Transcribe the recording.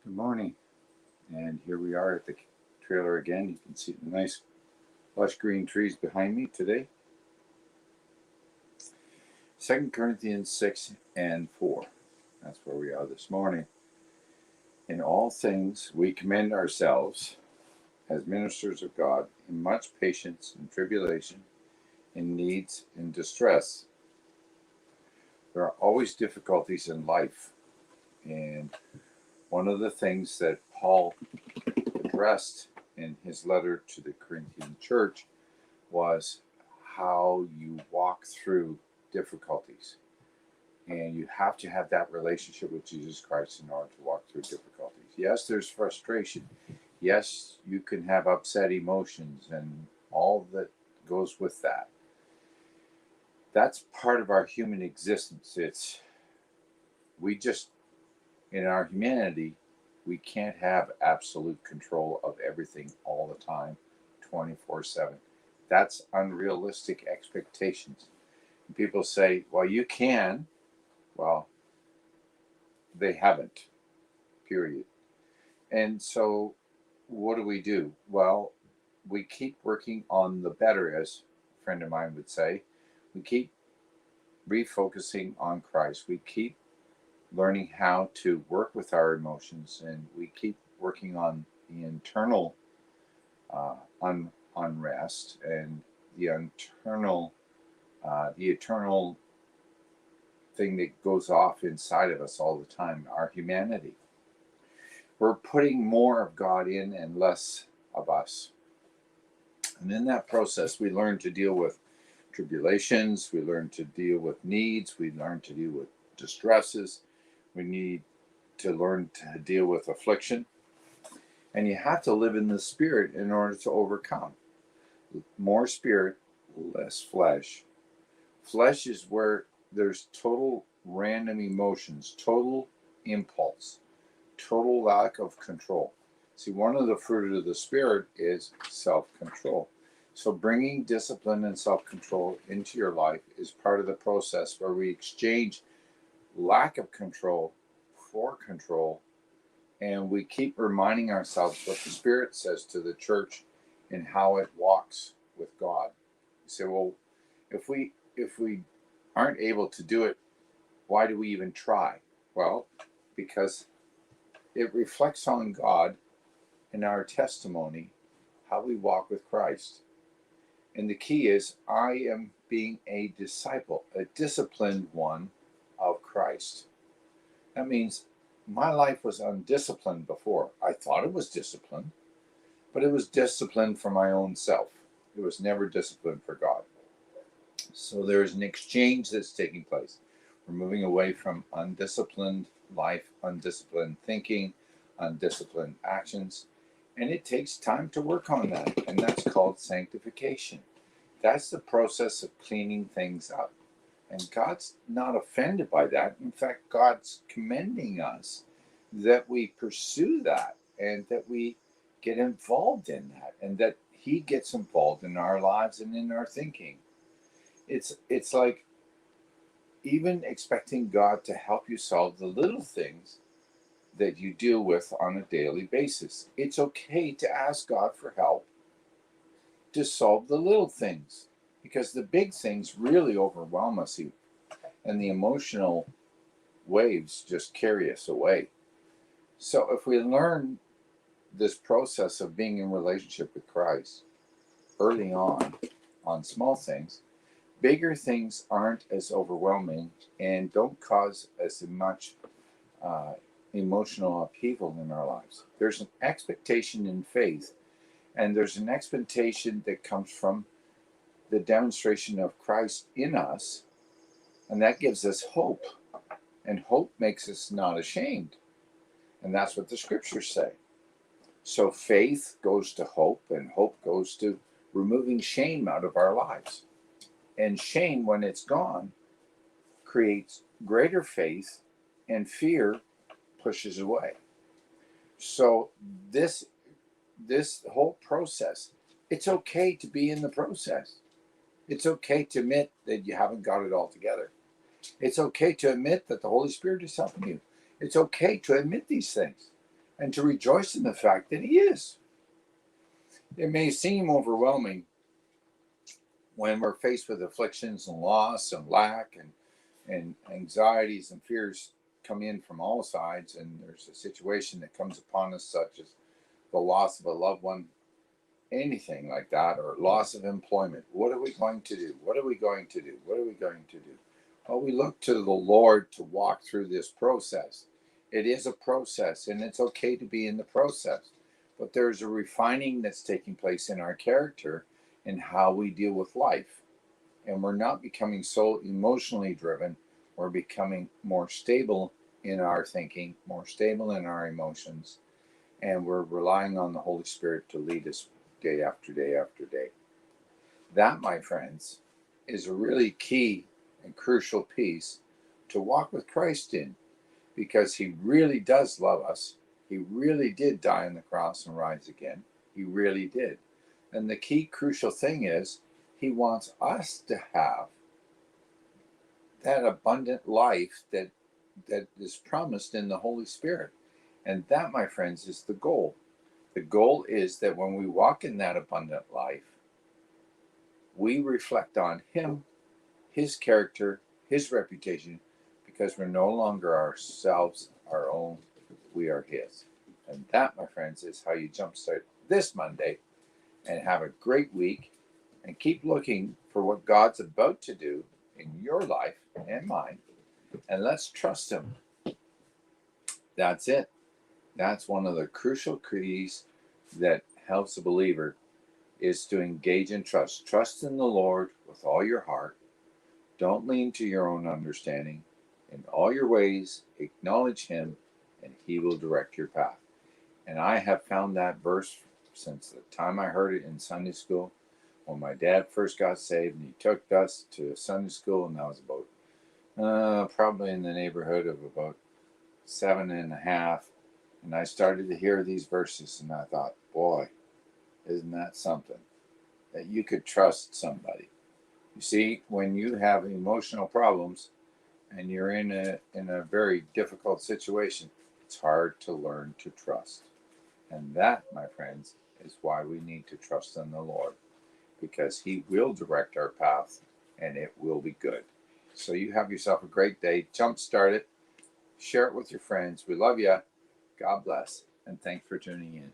Good morning, and here we are at the trailer again. You can see the nice lush green trees behind me today. 2 Corinthians 6 and 4. That's where we are this morning. In all things we commend ourselves as ministers of God in much patience and tribulation, in needs and distress. There are always difficulties in life, and one of the things that Paul addressed in his letter to the Corinthian church was how you walk through difficulties. And you have to have that relationship with Jesus Christ in order to walk through difficulties. Yes, there's frustration. Yes, you can have upset emotions and all that goes with that. That's part of our human existence. We just, in our humanity, we can't have absolute control of everything all the time, 24/7. That's unrealistic expectations. And people say, well, you can. Well, they haven't, period. And so what do? Well, we keep working on the better, as a friend of mine would say. We keep refocusing on Christ. We keep learning how to work with our emotions, and we keep working on the internal uh, unrest and the the eternal thing that goes off inside of us all the time, our humanity. We're putting more of God in and less of us. And in that process, we learn to deal with tribulations, we learn to deal with needs, we learn to deal with distresses, we need to learn to deal with affliction. And you have to live in the spirit in order to overcome. More spirit, less flesh. Flesh is where there's total random emotions, total impulse, total lack of control. See, one of the fruit of the Spirit is self-control. So bringing discipline and self-control into your life is part of the process where we exchange lack of control for control, and we keep reminding ourselves what the Spirit says to the church and how it walks with God. You say, well, if we aren't able to do it, why do we even try? Well, because it reflects on God in our testimony, how we walk with Christ. And the key is, I am being a disciple, a disciplined one of Christ. That means my life was undisciplined before. I thought it was disciplined, but it was disciplined for my own self. It was never disciplined for God. So there's an exchange that's taking place. We're moving away from undisciplined life, undisciplined thinking, undisciplined actions. And it takes time to work on that. And that's called sanctification. That's the process of cleaning things up. And God's not offended by that. In fact, God's commending us that we pursue that and that we get involved in that and that He gets involved in our lives and in our thinking. It's like even expecting God to help you solve the little things that you deal with on a daily basis. It's okay to ask God for help to solve the little things because the big things really overwhelm us, and the emotional waves just carry us away. So if we learn this process of being in relationship with Christ early on small things, bigger things aren't as overwhelming and don't cause as much uh, emotional upheaval in our lives. There's an expectation in faith, and there's an expectation that comes from the demonstration of Christ in us, and that gives us hope. And hope makes us not ashamed. And that's what the scriptures say. So faith goes to hope, and hope goes to removing shame out of our lives. And shame, when it's gone, creates greater faith, and fear pushes away. So this whole process, it's okay to be in the process. It's okay to admit that you haven't got it all together. It's okay to admit that the Holy Spirit is helping you. It's okay to admit these things. and to rejoice in the fact that He is. It may seem overwhelming when we're faced with afflictions and loss and lack and anxieties and fears come in from all sides, and there's a situation that comes upon us, such as the loss of a loved one, anything like that, or loss of employment. What are we going to do? What are we going to do? What are we going to do? Well, we look to the Lord to walk through this process. It is a process, and it's okay to be in the process. But there's a refining that's taking place in our character and how we deal with life. And we're not becoming so emotionally driven. We're becoming more stable in our thinking, more stable in our emotions, and we're relying on the Holy Spirit to lead us day after day after day. That, my friends, is a really key and crucial piece to walk with Christ in, because He really does love us. He really did die on the cross and rise again. He really did. And the key crucial thing is He wants us to have that abundant life that is promised in the Holy Spirit. And that, my friends, is the goal. The goal is that when we walk in that abundant life, we reflect on Him, His character, His reputation, because we're no longer ourselves, our own. We are His. And that, my friends, is how you jumpstart this Monday and have a great week, and keep looking for what God's about to do in your life and mine. And let's trust Him. That's it. That's one of the crucial keys that helps a believer, is to engage in trust. Trust in the Lord with all your heart. Don't lean to your own understanding. In all your ways, acknowledge Him, and He will direct your path. And I have found that verse since the time I heard it in Sunday school, when my dad first got saved, and he took us to Sunday school, and that was about probably in the neighborhood of about 7.5. And I started to hear these verses, and I thought, boy, isn't that something? That you could trust somebody. You see, when you have emotional problems and you're in a very difficult situation, it's hard to learn to trust. And that, my friends, is why we need to trust in the Lord, because He will direct our path, and it will be good. So you have yourself a great day. Jumpstart it. Share it with your friends. We love you. God bless. And thanks for tuning in.